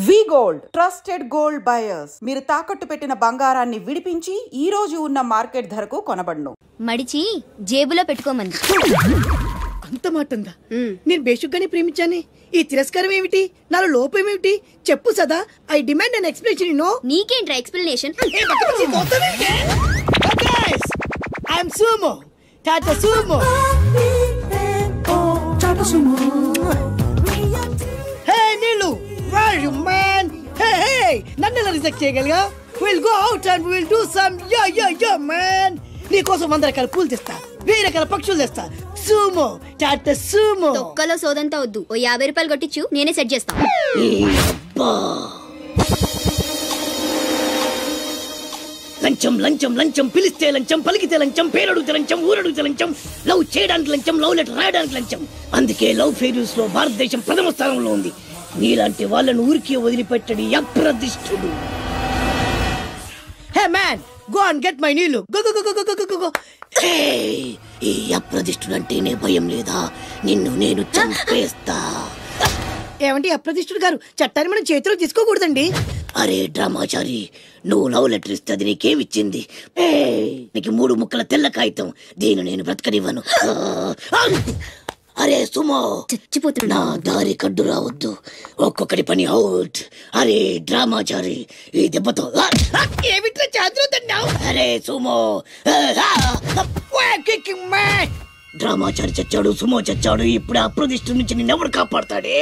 వి gold trusted gold buyers. మీరు తాకట్టు పెట్టిన బంగారాన్ని విడిపించి ఈ రోజు ఉన్న మార్కెట్ ధరకు కొనబడును. మడిచి జేబులో పెట్టుకోమంది. అంత మాటందా? నేను బేషుగ్గానే ప్రేమించానే. ఈ తిరస్కారం ఏమిటి? నాలో లోపం ఏమిటి? చెప్పు Sada. I demand an explanation. No నీకేంట్రా explanation? I am Sumo. Tata Sumo. Tata Sumo. Hey Neelu, where are you man? Hey, నన్ను ఎలా రిజెక్ట్ చేయగలిగా? We'll go out and we'll do some yeah man. నీ కోసం 100 రకాల పూలు తెస్తా, 1000 రకాల పక్షులు తెస్తా. Sumo, Tata Sumo. తొక్కలో సోదంతా వద్దు. ఓ 50 రూపాయలు కొట్టించు, నేనే సెట్ చేస్తా. లంచం లంచం లంచం, పిలిస్తే లంచం, పలికితే లంచం, పేరడుగుతే లంచం, ఊరడుగుతే లంచం, లవ్ చేయడానికి లంచం, లవ్ లెటర్ రాయడానికి లంచం. అందుకే లవ్ ఫెయిల్యూర్స్ లో భారతదేశం ప్రథమ స్థానంలో ఉంది. నీలాంటి వాళ్ళను ఊరికి వదిలిపెట్టడి అప్రదిష్టుడు. Hey man, go and get my నీళ్ళు. Go go go go go go. ఈ అప్రదిష్టుడు అంటేనే భయం లేదా? నిన్ను నేను చంపేస్తా. ఏమండి అప్రదిష్టుడు గారు, చట్టాన్ని మనం చేతిలో తీసుకోకూడదండి. అరే డ్రామాచారి, నువ్వు లవ్ లెటర్ ఇస్తే అది నీకేమిచ్చింది? నీకు 3 ముక్కల తెల్ల కాగితం. దీన్ని నేను బ్రతకనివ్వను. అరే సుమో, చచ్చిపోతున్నా. నా దారి కడ్డు రావద్దు. ఒక్కొక్కటి పని అవుట్. అరే డ్రామాచారి, ఈ దెబ్బతో ఏమిట్రా చాదురుతున్నావు? అరే సుమో. డ్రామాచారి చచ్చాడు, సుమో చచ్చాడు. ఇప్పుడు అప్రతిష్ఠ నుంచి నిన్నెవడు కాపాడతాడే?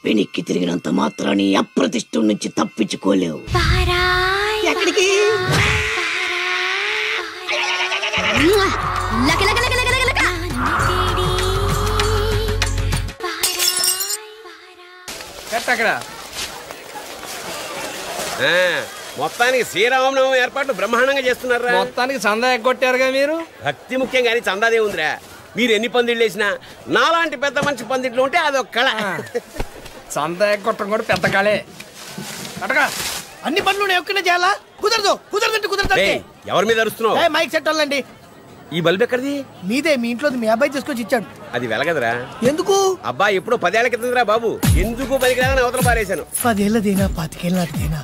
వెనక్కి తిరిగినంత మాత్రాన్ని అప్రతిష్ఠ నుంచి తప్పించుకోలేవు. ఎక్కడికి? మొత్తానికి శ్రీరామనవమి ఏర్పాట్లు బ్రహ్మాండంగా చేస్తున్నారా? మొత్తానికి చందా ఎగ్గొట్టారుగా మీరు. భక్తి ముఖ్యం కానీ చందాదే ఉందిరా. మీరు ఎన్ని పందిళ్ళు వేసినా నాలాంటి పెద్ద మంచి పందిట్లు ఉంటే అదొక కళ. చందా ఎగ్గొట్టడం కూడా పెద్ద కళే. అటగా అన్ని పనులు ఎక్కడ చేయాలా? కుదరదు కుదరదంటే కుదరదు. ఎవరి మీద అరుస్తున్నావు? మైక్ సెట్ వాళ్ళండి. ఈ బల్బు ఎక్కడిది? మీదే, మీ ఇంట్లో మీ అబ్బాయి తీసుకొచ్చి ఇచ్చాడు. అది వెలగదరా. ఎందుకు? అబ్బాయి ఎప్పుడో 10 ఏళ్ల కిందరా బాబు. ఎందుకు పనికిరాదని అవతల పారేశాను. 10 ఏళ్ళదేనా 25 ఏళ్ళ నాటిదేనా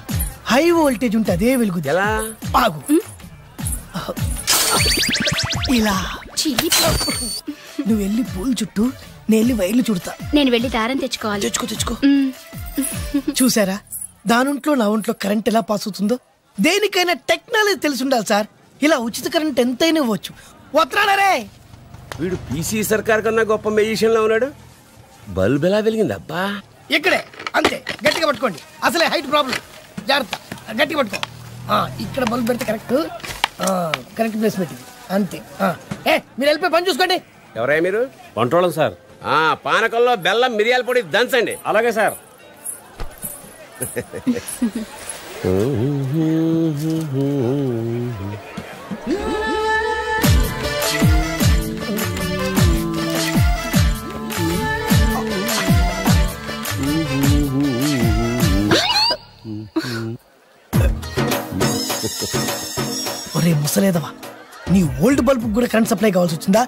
హై వోల్టేజ్ ఉంటే అదే వెలుగుది. ఎలా? బాగు ఇలా. నువ్వు వెళ్ళి పూల చుట్టూ, నేను వెళ్ళి వైర్లు చుడతా. నేను వెళ్ళి దారం తెచ్చుకోవాలి. తెచ్చుకో. చూసారా, దానింట్లో నా ఒంట్లో కరెంట్ ఎలా పాస్ అవుతుందో? దేనికైనా టెక్నాలజీ తెలిసి ఉండాలి సార్. ఇలా ఉచిత కరెంట్ ఎంతైనా ఇవ్వచ్చు. వస్తున్నారే. వీడు పీసీ సర్కార్ కన్నా గొప్ప మెజిషియన్ లో ఉన్నాడు. బల్బ్ ఎలా వెలిగింది అబ్బా? ఇక్కడే అంతే. గట్టిగా పట్టుకోండి, అసలే హైట్ ప్రాబ్లం. జాగ్రత్త, గట్టిగా పట్టుకో. ఇక్కడ బల్బ్ పెడితే కరెక్ట్ ప్లేస్మెంట్ ఇది. అంతే. మీరు వెళ్ళిపోయి పని చూసుకోండి. ఎవరయ్యా మీరు? వంటోళం సార్. పానకంలో బెల్లం మిరియాల పొడి దంచండి. అలాగే సార్. ఒరే ముసలేదవా, నీ ఓల్డ్ బల్బ్ కూడా కరెంట్ సప్లై కావాల్సి వచ్చిందా?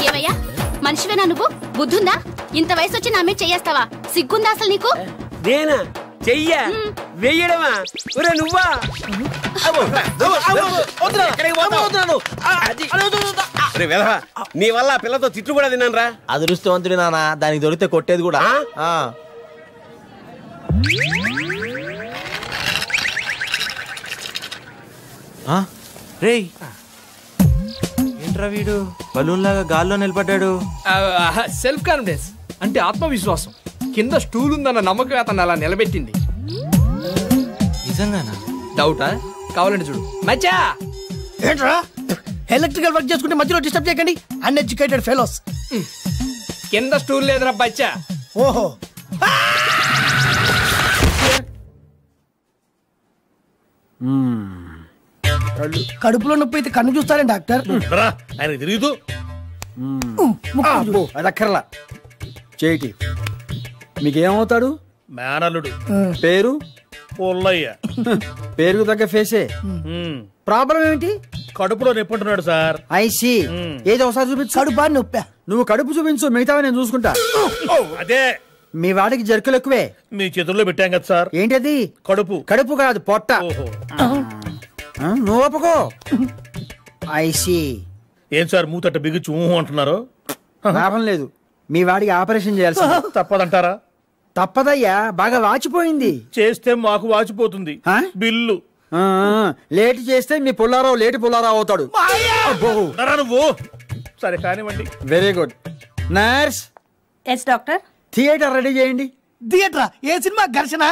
ఏమయ్యా మనిషివేనా నువ్వు? బుద్ధుందా? ఇంత వయసు వచ్చి నా మీద చెయ్యేస్తావా? సిగ్గుందా అసలు నీకు? నేనా చెయ్యా? వెయ్యడమా? ఒరే నువ్వా? నీ వల్ల పిల్లతో తిట్లు కూడా తిన్నాను రా. అదృష్టవంతుడి నాన్న, దానికి దొరికితే కొట్టేది కూడా. రేయ్, ఏంట్రా వీడు బలూన్ లాగా గాల్లో నిలబడ్డాడు? సెల్ఫ్ కాన్ఫిడెన్స్ అంటే ఆత్మవిశ్వాసం. కింద స్టూల్ ఉందన్న నమ్మకం అతను అలా నిలబెట్టింది. నిజంగానా? డౌటా? కావాలంటే చూడు. మచ్చా ఏంట్రా ఎలక్ట్రికల్ వర్క్ చేసుకుంటే మధ్యలో డిస్టర్బ్ చేయకండి. Uneducated fellows. కింద స్టూల్ లేదురా బచ్చా. ఓహో, కడుపులో నొప్పి అయితే కన్ను చూస్తారే డాక్టర్. ఆయన తిరుగుతూ అది అక్కర్లా చేయిటి. మీకేమవుతాడు? మేనల్లుడు. పేరు? పుల్లయ్య. పేరుకు తగ్గ ఫేసే. ప్రాబ్లం ఏమిటి? కడుపులో నొప్పుంటున్నాడు సార్. ఐసి. ఏదో ఒకసారి చూపించు. కడుపా నొప్పా? నువ్వు కడుపు చూపించు, మిగతావా నేను చూసుకుంటా. అదే మీ వాడికి జర్కులు ఎక్కువే. మీ చేతుల్లో పెట్టాం కదా సార్. ఏంటది? కడుపు. కడుపు కాదు, పొట్ట. నువ్వు ఒప్పుకో. ఐసి. ఏం సార్ మూతట్ట బిగుచు అంటున్నారు? లాభం లేదు, మీ వాడికి ఆపరేషన్ చేయాల్సి. తప్పదంటారా? తప్పదయ్యా, బాగా వాచిపోయింది. చేస్తే మాకు వాచిపోతుంది బిల్లు. లేట్ చేస్తే మీ పుల్లారావు లేటి పుల్లారావు అవుతాడు. నువ్వు సరే కానివ్వండి. Very good. Nurse. Yes doctor. Theatre ready చేయండి. థియేటరా? ఏ సినిమా? ఘర్షణ?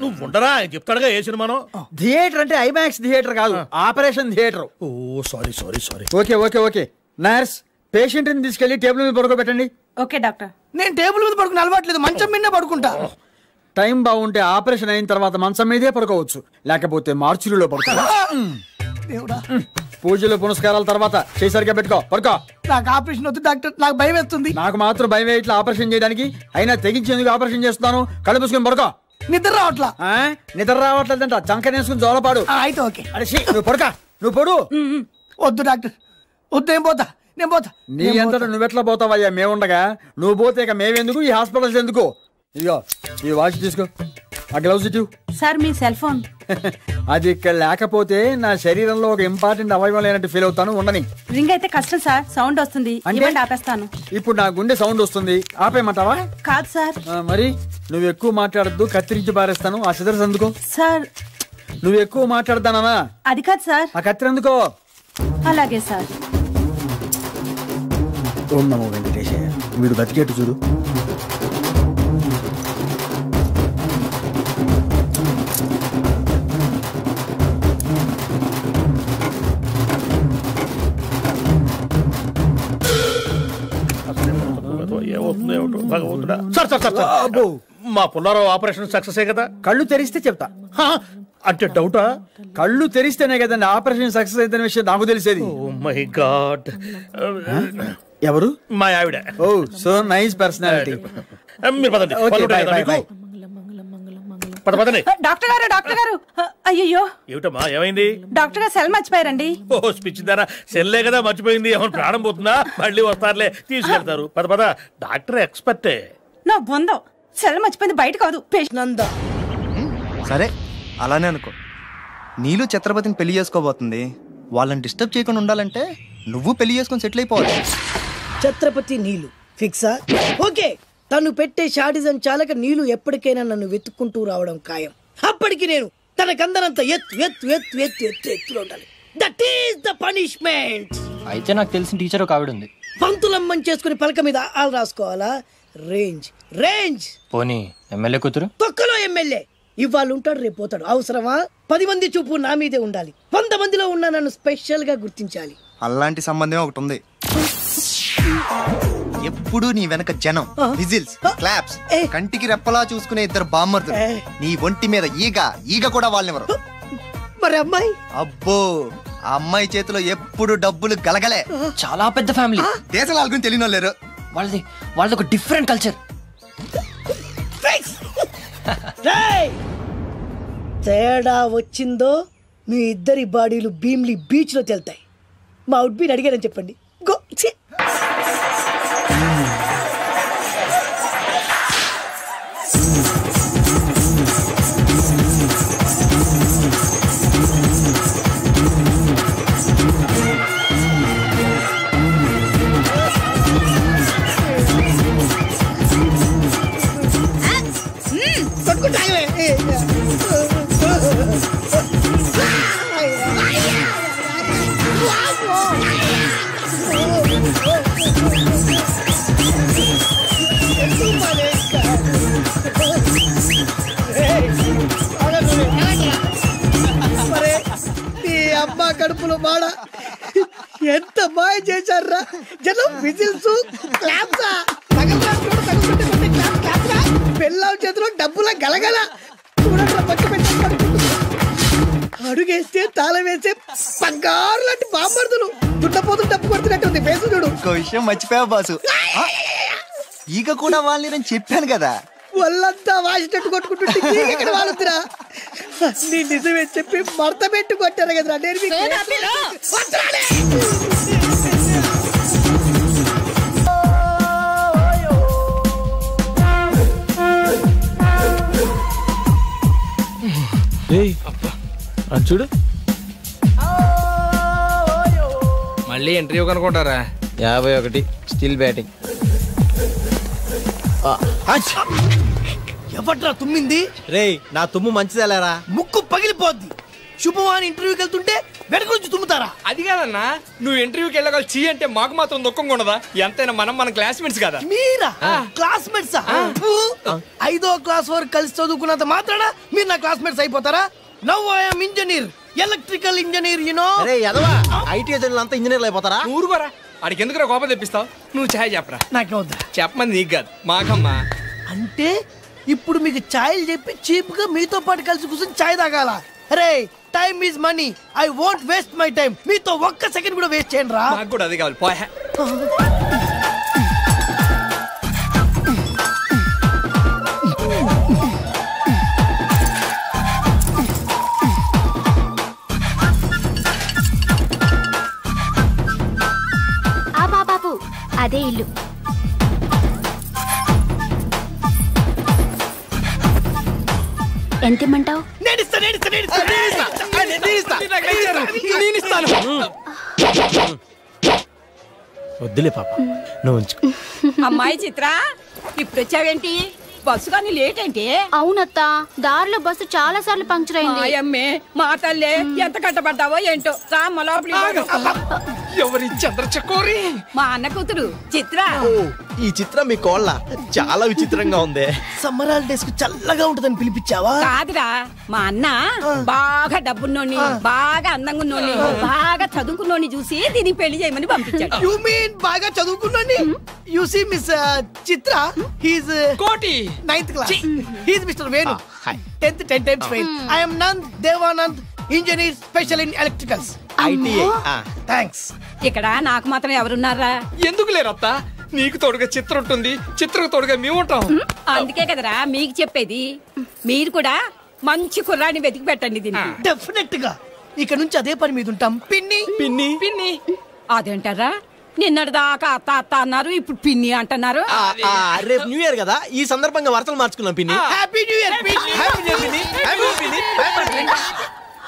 నువ్వు ఉండరా, చెప్తాడుగా ఏ సినిమానో. థియేటర్ అంటే ఐమాక్స్ థియేటర్ కాదు, operation theatre. Oh sorry sorry sorry. Okay okay okay. Nurse, patient ని తీసుకెళ్లి టేబుల్ మీద పడుకోబెట్టండి. Okay doctor. నేను టేబుల్ మీద పడుకుని అలవాట్లేదు, మంచం మీద పడుకుంటా. టైం బాగుంటే ఆపరేషన్ అయిన తర్వాత మంచం మీదే పడుకోవచ్చు, లేకపోతే మార్చురీలో పడుకో. పూజలు పునస్కారాల తర్వాత చేసరిగా పెట్టుకో, పడుకో. నాకు ఆపరేషన్ వద్దు డాక్టర్, నాకు భయం వేస్తుంది. నాకు మాత్రం భయం ఇట్లా ఆపరేషన్ చేయడానికి. అయినా తెగించేందుకు ఆపరేషన్ చేస్తున్నాను. కళ్ళు మూసుకొని పడుకో. నిద్ర రావట్లా. నిద్ర రావట్లేదంట, చంకనేసుకుని జోలపాడు. అయితే ఓకే. అరే నువ్వు పడుకో, నువ్వు పడు. వద్దు డాక్టర్, వద్దు. ఏం పోతా, నేను పోతా. నీ అంతటా నువ్వెట్లా పోతావయ్యా, మేముండగా. నువ్వు పోతే ఇక మేమెందుకు, ఈ హాస్పిటల్స్ ఎందుకు? ఇదిగో ఈ వాచ్ తీసుకో, ఆ గ్లౌజ్ ఇటు. సార్ మీ సెల్ ఫోన్. అది ఇక్కడ లేకపోతే నా శరీరంలో ఒక ఇంపార్టెంట్ అవయవం లేనట్టు ఫీల్ అవుతాను. ఉండని. రింగ్ అయితే కష్టం సార్, సౌండ్ వస్తుంది. ఆపేస్తాను. ఇప్పుడు నా గుండె సౌండ్ వస్తుంది, ఆపేయమంటావా? కాదు సార్. మరి నువ్వు ఎక్కువ మాట్లాడద్దు, కత్తిరించి పారేస్తాను. ఆ సిదర్స్ అందుకో. సార్ నువ్వు ఎక్కువ మాట్లాడతానా? అది కాదు సార్. ఆ కత్తిరి అందుకో. అలాగే సార్. ఓం నమో వెంకటేశయ్య. వీడు బతికేట్టు చూడు. భగవంతుడా. సార్ సార్ సార్ సార్, మా పుల్లారావు ఆపరేషన్ సక్సెస్ కదా? కళ్ళు తెరిస్తే చెప్తా. అంటే డౌటా? కళ్ళు తెరిస్తేనే కదండి ఆపరేషన్ సక్సెస్ అయితే విషయం నాకు తెలిసేది. Oh my God. ఎవరు? మా ఆవిడ. Oh so nice personality. మీరు పదండి. పదండి. డాక్టర్ గారు, డాక్టర్ గారు. అయ్యో ఏమిటమ్మా, ఏమైంది? డాక్టర్ గారు సెల్ మర్చిపోయారండి. ఓ స్పిచ్ దారా, సెల్లే కదా మర్చిపోయింది. ఏమైనా ప్రాణం పోతుందా? మళ్ళీ వస్తారులే, తీసుకెళ్తారు. పద పద, డాక్టర్ ఎక్స్పర్టే. నా బొందో సెల్ మర్చిపోయింది, బయట కాదు. సరే అలానే అనుకో. నీళ్ళు ఛత్రపతిని పెళ్లి చేసుకోబోతుంది. వాళ్ళని డిస్టర్బ్ చేయకుండా ఉండాలంటే నువ్వు పెళ్లి చేసుకొని సెటిల్ అయిపోవాలి. ఛత్రపతి నీళ్ళు ఫిక్సా? ఓకే. తను పెట్టే షాడిజం చాలక నీళ్ళు ఎప్పటికైనా నన్ను వెతుక్కుంటూ రావడం ఖాయం. అప్పటికి నేను తనకందనంత ఎత్తు ఎత్తు ఎత్తు ఎత్తు ఎత్తు ఎత్తులో ఉండాలి. That is the punishment. అయితే నాకు తెలిసిన టీచర్ ఒక ఆవిడ ఉంది. పంతులమ్మని చేసుకుని పలక మీద ఆలు రాసుకోవాలా? Range range. పోనీ ఎమ్మెల్యే కూతురు? తొక్కలో ఎమ్మెల్యే. ఇవాళ ఉంటాడు, రేపు పోతాడు. అవసరమా? 10 మంది చూపు నా మీదే ఉండాలి. 100 మందిలో ఉన్న నన్ను స్పెషల్ గా గుర్తించాలి. అలాంటి సంబంధం ఒకటి ఉంది. ఎప్పుడు నీ వెనక జనం, విజిల్స్, క్లాప్స్, కంటికి రెప్పలా చూసుకునే 2 బామ్మర్దులు. నీ ఒంటి మీద ఈగ కూడా వాళ్ళెవరు. మరి అమ్మాయి? అబ్బో, ఆ అమ్మాయి చేతిలో ఎప్పుడు డబ్బులు గలగలే. చాలా పెద్ద ఫ్యామిలీ. దేశాల వాళ్ళని తెలియని లేరు. వాళ్ళది ఒక డిఫరెంట్ కల్చర్. తేడా వచ్చిందో మీ ఇద్దరి బాడీలు భీమ్లీ బీచ్ లో తేలుతాయి. మా ఉడ్బీని అడిగారని చెప్పండి. గో. అమ్మా కడుపులో బాడ ఎంత మాయ చేశారా జనం. విజిల్స్, క్లాప్స్, పెళ్ళాం చేతిలో డబ్బుల గలగల. అడుగేస్తే తాళం వేసే బంగారు లాంటి బాంబర్దులు. దుడ్డపోతు డబ్బు కొడుతున్నట్టుంది ఫేసు చూడు. ఇంకో విషయం మర్చిపోయావు బాసు, ఈగ కూడా వాళ్ళని చెప్పాను కదా. వాళ్ళంతా వాసినట్టు కొట్టుకుంటుంటే ఇక్కడ వాళ్ళుతురా నీ నిజమే చెప్పి మడత పెట్టి కొట్టారు కదరా నేను చూడు మళ్ళీ ఎంట్రీ కనుకుంటారా. 51 స్టిల్ బ్యాటింగ్. ఎవట్రా తుమ్మింది? రేయ్ నా తుమ్ము మంచిదేలేరా. ముక్కు పగిలిపోద్ది. శుభవాన్ ఇంటర్వ్యూకి వెళ్తుంటే వెనక నుంచి తుమ్ముతారా? అది కాదన్నా, నువ్వు ఇంటర్వ్యూకి వెళ్ళగల చీ అంటే మాకు మాత్రం దుఃఖంగా ఉండదా? ఎంతైనా మన క్లాస్మేట్స్ కదా. మీరా క్లాస్మేట్స్? 5వ క్లాస్ వరకు కలిసి చదువుకున్నంత మాత్రాన మీరు నా క్లాస్మేట్స్ అయిపోతారా? Now I am engineer, electrical engineer. You know IT అంతా ఇంజనీర్లు అయిపోతారా? ఊరుకోరా, ఆడికి ఎందుకు కోపం తెప్పిస్తావు? నువ్వు ఛాయ్ చెప్పరా. నాకే వద్దా? చెప్పమంది నీకు కాదు మాకమ్మా. అంటే ఇప్పుడు మీకు ఛాయలు చెప్పి చీప్ గా మీతో పాటు కలిసి కూర్చొని ఛాయ్ తాగాల? అరే time is money, I won't waste my time. మీతో ఒక్క సెకండ్ కూడా వేస్ట్ చేయండి రా. నాకు కూడా అది కావాలి. పోయా బాబు, అదే ఇల్లు. ఎంత ఇమ్మంటావు? వద్దులే పాప, నువ్వు ఉంచుకో. అమ్మాయి చిత్ర, ఇప్పుడు వచ్చావేంటి? బస్సు కానీ లేట్ ఏంటి? అవునత్త, దారిలో బస్సు చాలా సార్లు పంక్చర్ అయింది. అమ్మే మా తల్లే, ఎంత కట్టబడ్డావో ఏంటో. రా లోపలికి. ఎవరి చంద్రచకోరి? మా అన్న కూతురు చిత్ర. ఈ చిత్రం మీ కోళ్ళ చాలా విచిత్రంగా ఉంది. సమ్మర్ హాలిడేస్ కు చల్లగా ఉంటదని పిలిపించావా? కాదురా, మా అన్న బాగా డబ్బున్నోని, బాగా అందంగా ఉన్నోని, బాగా చదువుకున్నోని చూసి దీనికి పెళ్లి చేయమని పంపించాడు. యు మీన్ బాగా చదువుకున్నోని? You see miss Chitra, he's Koti 9th class. He's mister Venu, 10th 10 times fail. I am Nand Devanand, engineer special in electricals. ITI. Thanks. ఇక్కడ నాకు మాత్రం ఎవరున్నారా? ఎందుకు లేరత్త? నీకు తోడుగా చిత్ర ఉంటుంది, చిత్రకు తోడుగా మేము ఉంటాం. అందుకే కదరా మీకు చెప్పేది. మీరు కూడా మంచి కుర్రాన్ని వెతికి పెట్టండి దీనికి. డెఫినెట్ గా ఇక్కడ నుంచి అదే పని మీద ఉంటాం. పిన్ని పిన్ని పిన్ని అదేంటారా? నిన్నటి దాకా అత్త అత్త అన్నారు, ఇప్పుడు పిన్ని అంటున్నారు. రేపు న్యూ ఇయర్ కదా, ఈ సందర్భంగా వార్తలు మార్చుకున్నాం పిన్ని. హ్యాపీ న్యూ ఇయర్ పిన్ని. హ్యాపీ న్యూ ఇయర్ పిన్ని. హ్యాపీ న్యూ ఇయర్ పిన్ని.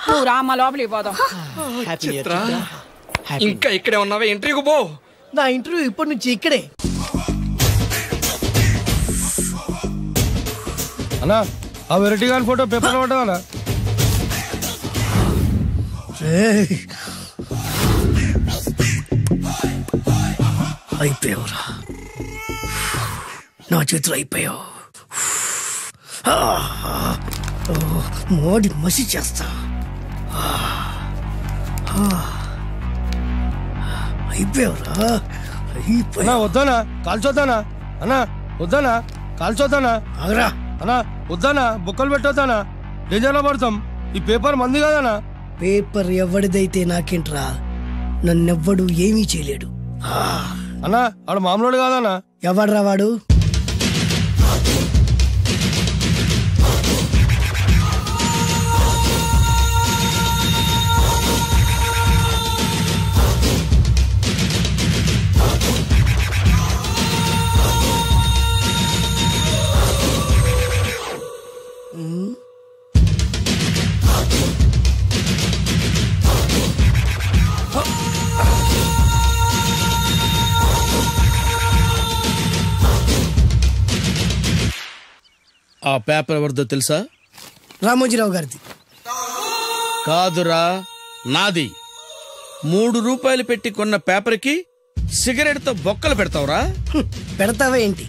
నువ్వు రామ లోపలికి పోదాం. చిత్ర, ఇంకా ఇక్కడే ఉన్నావే? ఇంటర్వ్యూకి పో. నా ఇంటర్వ్యూ ఇప్పటి నుంచి ఇక్కడే. అన్నా ఆ వెరైటీ గాని ఫోటో పేపర్ పడ్డా అయిపోయావురా, నా చేతులు అయిపోయావు. మోడి మసి చేస్తా. అయిపోయావురా, అయిపోయా. వద్దానా కాల్చొద్దానా? అన్నా వద్దానా కాల్చొద్దానా? ఆగరా అన్నా వద్దానా, బుక్కలు పెట్టొద్దానా? డేంజర్లో పడతాం. ఈ పేపర్ మంది కాదనా? పేపర్ ఎవడిదైతే నాకేంట్రా, నన్నెవ్వడు ఏమీ చేయలేడు. అన్నా ఆడు మామూలు కాదన్నా. ఎవడ్రా వాడు? ఆ పేపర్ ఎవరిదో తెలుసా? రామోజీరావు గారిది. కాదురా, నాది. 3 రూపాయలు పెట్టి కొన్న పేపర్కి సిగరెట్ తో బొక్కలు పెడతావురా? పెడతావా ఏంటి?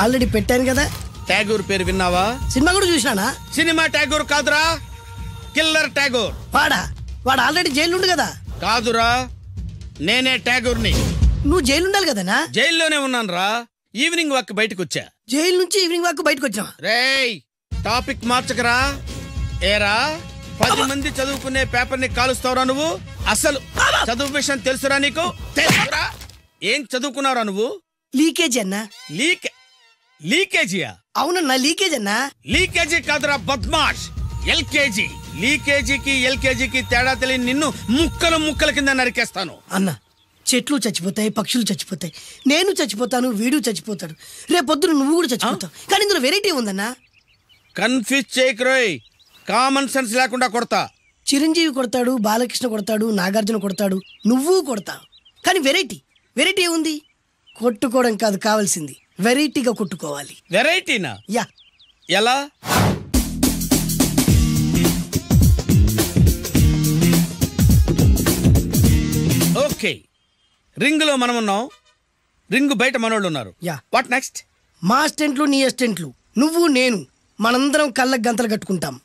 ఆల్రెడీ పెట్టాను కదా. ట్యాగూర్ పేరు విన్నావా? సినిమా కూడా చూసినానా? సినిమా ట్యాగూర్ కాదురా, కిల్లర్ ట్యాగూర్. వాడు ఆల్రెడీ జైలు ఉండు కదా. కాదురా, నేనే ట్యాగూర్ని. నువ్వు జైలు ఉండాలి కదనా? జైల్లోనే ఉన్నాను రా. ఈవినింగ్ వాక్ బయటకు వచ్చా. జైలు నుంచి ఈవినింగ్ వాక్ బయటకు వచ్చా. రేయ్ టాపిక్ మార్చకరా. ఏరా 10 మంది చదువుకునే పేపర్ ని కాలుస్తావురా నువ్వు? అసలు చదువు విషయం తెలుసురా నీకు? తెలుసురా? ఏం చదువుకున్నారా నువ్వు? లీకేజ్ అన్నా. లీకేజీయా? అవునన్నా లీకేజ్ అన్నా. లీకేజీ కాదురా బద్మాష్, ఎల్కేజీ. లీకేజీకి ఎల్కేజీకి తేడా తెలియని నిన్ను ముక్కలు ముక్కల కింద నరికేస్తాను. అన్నా చెట్లు చచ్చిపోతాయి, పక్షులు చచ్చిపోతాయి, నేను చచ్చిపోతాను, వీడు చచ్చిపోతాడు, రేపొద్దున నువ్వు కూడా చచ్చిపోతావు. కానీ ఇందులో వెరైటీ ఉందన్నా. కన్ఫ్యూజ్ చేయకురోయ్, కామన్ సెన్స్ లేకుండా కొడతా. చిరంజీవి కొడతాడు, బాలకృష్ణ కొడతాడు, నాగార్జున కొడతాడు, నువ్వు కొడతావు. కానీ వెరైటీ ఉంది. కొట్టుకోవడం కాదు కావాల్సింది, వెరైటీగా కొట్టుకోవాలి. వెరైటీనా? యా. ఎలా? ఓకే, రింగ్ లో మనం ఉన్నాం, రింగ్ బయట మనోళ్ళు ఉన్నారు. యా. What next? మా అసిస్టెంట్లు, నీ అసిస్టెంట్లు, నువ్వు నేను, మనందరం కళ్ళకు గంతలు కట్టుకుంటాం.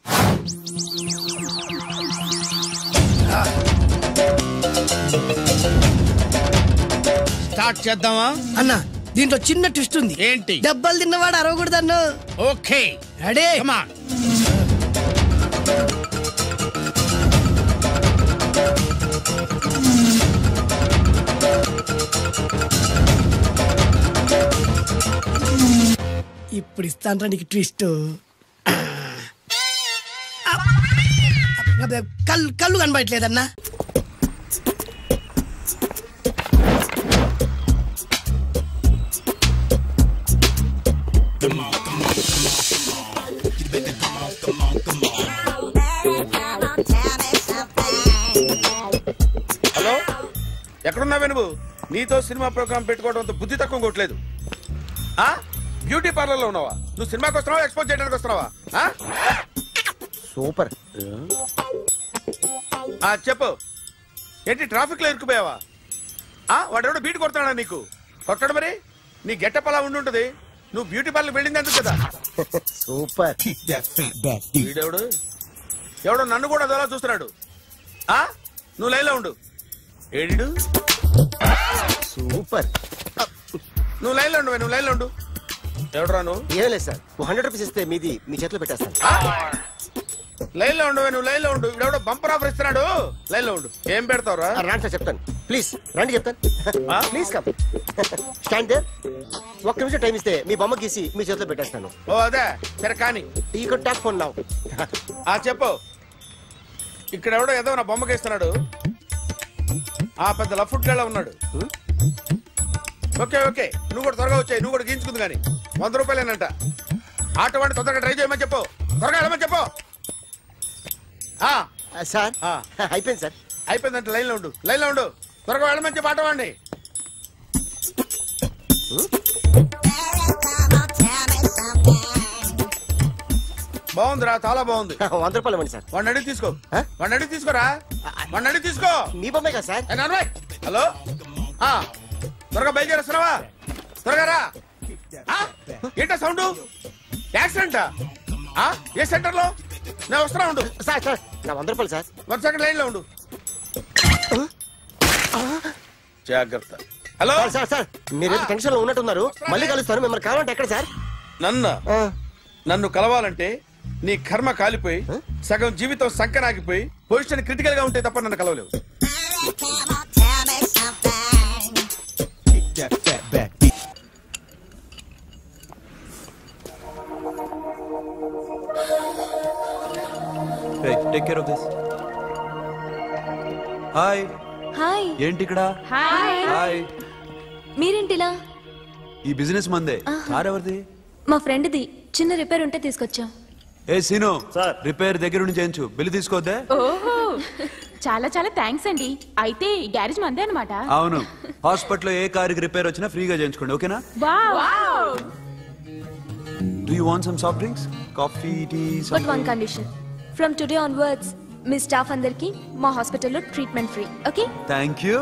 స్టార్ట్ చేద్దామా? అన్నా దీంట్లో చిన్న ట్విస్ట్ ఉంది. ఏంటి? దెబ్బలు తిన్నవాడు అరవకూడదన్ను. Okay ready? Come on. ఇప్పుడు ఇస్తాను నీకు ట్విస్ట్. కళ్ళు కనబడట్లేదన్నా. హలో, ఎక్కడున్నావే నువ్వు? నీతో సినిమా ప్రోగ్రామ్ పెట్టుకోవడంతో బుద్ధి తక్కువ కొట్టలేదు. బ్యూటీ పార్లర్ లో ఉన్నావా? నువ్వు సినిమాకి వస్తున్నావా, ఎక్స్పోజ్ చేయడానికి వస్తున్నావా? సూపర్. చెప్పు, ఏంటి ట్రాఫిక్ లో ఇరుక్కుపోయావా? వాడెవడో బీట్ కొడతాడా నీకు? కొట్టడు మరి. నీ గెట్టప్ అలా ఉండుంటది. నువ్వు బ్యూటీ పార్లర్ వెళ్ళింది ఎందుకు కదా? సూపర్. వీడెవడు? ఎవడో నన్ను కూడా అదోలా చూస్తున్నాడు. నువ్వు లైన్లో ఉండు. ఏడు సూపర్. నువ్వు లైన్లో ఉండు, నువ్వు లైన్లో ఉండు. ఎవడరా నువ్వు? ఏం లేదు సార్, 100 రూపీస్ ఇస్తే మీది మీ చేతిలో పెట్టేస్తాను. లైన్లో ఉండు, నువ్వు లైన్లో ఉండు. ఎవడో బంపర్ ఆఫర్ ఇస్తున్నాడు, లైన్లో ఉండు. ఏం పెడతావురా? రాండి సార్ చెప్తాను, ప్లీజ్ రండి చెప్తాను. Please come stand there. ఒక్క నిమిషం టైం ఇస్తే మీ బొమ్మ గీసి మీ చేతిలో పెట్టేస్తాను. ఓ అదే సరే, కానీ ఈ కుడ్ టాక్ ఫోన్ నౌ. చెప్పు. ఇక్కడ ఎవడో ఏదో నా బొమ్మకి ఇస్తున్నాడు. పెద్ద లఫుట్ గళ్ళ ఉన్నాడు. ఓకే ఓకే, నువ్వు కూడా త్వరగా వచ్చాయి. నువ్వు కూడా గీంచుకుంది కానీ 100 రూపాయలేనంట. ఆటో వాడిని తొందరగా ట్రై చేయమని చెప్పు, త్వరగా వెళ్ళమని చెప్పు. సార్ అయిపోయింది సార్. అయిపోయిందంటే లైన్లో ఉండు, లైన్లో ఉండు. త్వరగా వెళ్ళమని చెప్పు ఆటో వాడిని. బాగుందిరా, చాలా బాగుంది. 100 రూపాయలు ఇవ్వండి సార్. వాడిని అడిగి తీసుకో, వాడిని అడిగి తీసుకోరా, వాడిని అడిగి తీసుకో. మీ బొమ్మే కదా సార్. హలో, త్వరగా బయలుదేరేస్తున్నావా? త్వరగా రా. ఏంటా సౌండ్? యాక్సిడెంటా? ఏ సెంటర్ లో? నేను వస్తున్నా ఉండు. సార్ సార్ నా 100 రూపాయలు సార్. 1 సెకండ్ లైన్ లో ఉండు. జాగ్రత్త. హలో సార్ సార్ మీరు టెన్షన్ లో ఉన్నట్టున్నారు. మళ్ళీ కలుస్తాను. మిమ్మల్ని కావాలంటే ఎక్కడ సార్? నన్ను కలవాలంటే నీ కర్మ కాలిపోయి సగం జీవితం సంకనాగిపోయి పొజిషన్ క్రిటికల్ గా ఉంటే తప్ప నన్ను కలవలేవు. Take care of this. Hi. Hi. ఏంటి ఇక్కడ? హాయ్. మీరేంటిలా? ఈ బిజినెస్ మందే. కార్ ఎవరిది? మా ఫ్రెండ్ది. చిన్న రిపేర్ ఉంటే తీసుకొచ్చా. ఏ సీను, రిపేర్ దగ్గర నుంచి చేయించు. బిల్లు తీసుకోవద్దే? ఓహో, చాలా చాలా థ్యాంక్స్ అండి. అయితే ఈ గ్యారేజ్ మందే అన్నమాట. అవును, హాస్పిటల్లో ఏ కారుకి రిపేర్ వచ్చినా ఫ్రీగా చేయించుకోండి. ఓకేనా? Wow. Do you want some soft drinks? Coffee, tea, something? But one condition. From today onwards, me staff అందరికి మా హాస్పిటల్లో treatment free. Okay? Thank you.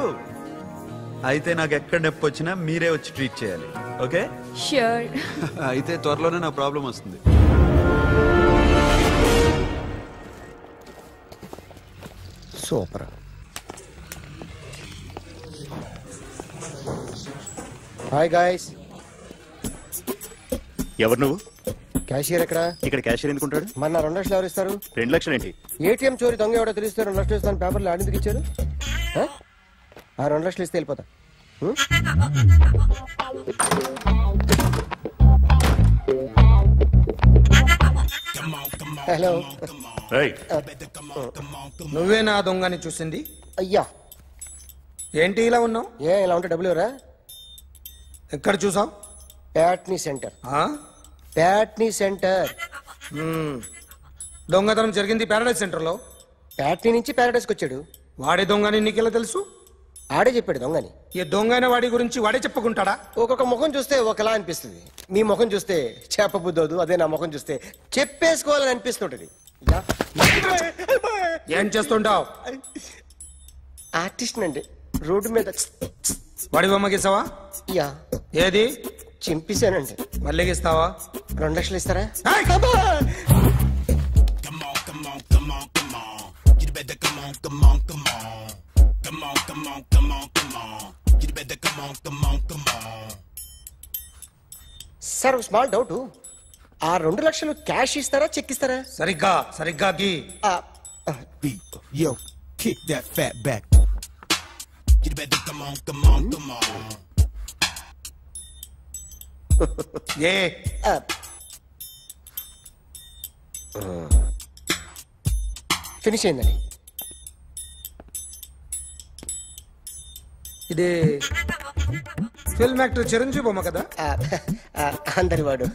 అయితే నాకు ఎక్కడ నొప్పి వచ్చినా మీరే వచ్చి ట్రీట్ చేయాలి. ఓకే? ష్యూర్. అయితే త్వరలోనే నా ప్రాబ్లం వస్తుంది. సూపర్. Hi guys. ఎవరు నువ్వు? క్యాషియర్ ఎక్కడ? ఇక్కడ క్యాషియర్ ఎందుకుంటాడు? మన 2 లక్షలు ఎవరు ఇస్తారు? 2 లక్షలు ఏంటి? ఏటీఎం చోరీ దొంగ ఎవడో తెలిస్తే 2 లక్షలు ఇస్తాను పేపర్లు ఆడిందుకు ఇచ్చారు. ఆ 2 లక్షలు ఇస్తే వెళ్ళిపోతా. హలో. నువ్వే నా దొంగని చూసింది? అయ్యా. ఏంటి ఇలా ఉన్నావు? ఇలా ఉంటే డబ్బులు ఎవరా? ఎక్కడ చూసావు? ప్యాట్నీ సెంటర్. ప్యాట్నీ సెంటర్. దొంగతనం జరిగింది ప్యారడైజ్ సెంటర్ లో. ప్యాట్నీ నుంచి ప్యారడైజ్కి వచ్చాడు. వాడే దొంగని నీకెలా తెలుసు? ఆడే చెప్పాడు దొంగని. ఈ దొంగైన వాడి గురించి వాడే చెప్పుకుంటాడా? ఒక్కొక్క ముఖం చూస్తే ఒకలా అనిపిస్తుంది. మీ ముఖం చూస్తే చెప్పబుద్దోదు, అదే నా ముఖం చూస్తే చెప్పేసుకోవాలని అనిపిస్తుంటది. ఏం చేస్తుంటావు? ఆర్టిస్ట్ అండి. రోడ్డు మీద వాడి బొమ్మ గీసావా? యా. ఏది? చింపేశానండి. మళ్ళీ గీస్తావా? 2 లక్షలు ఇస్తారా? సార్ ఒక స్మాల్ డౌట్. ఆ 2 లక్షలు క్యాష్ ఇస్తారా, చెక్ ఇస్తారా? సరిగ్గా గీ. Yo, kick that fat back. You better come on. Finish అయిందండి. ఇది ఫిల్మ్ యాక్టర్ చిరంజీవి బొమ్మ కదా? అందరి వాడు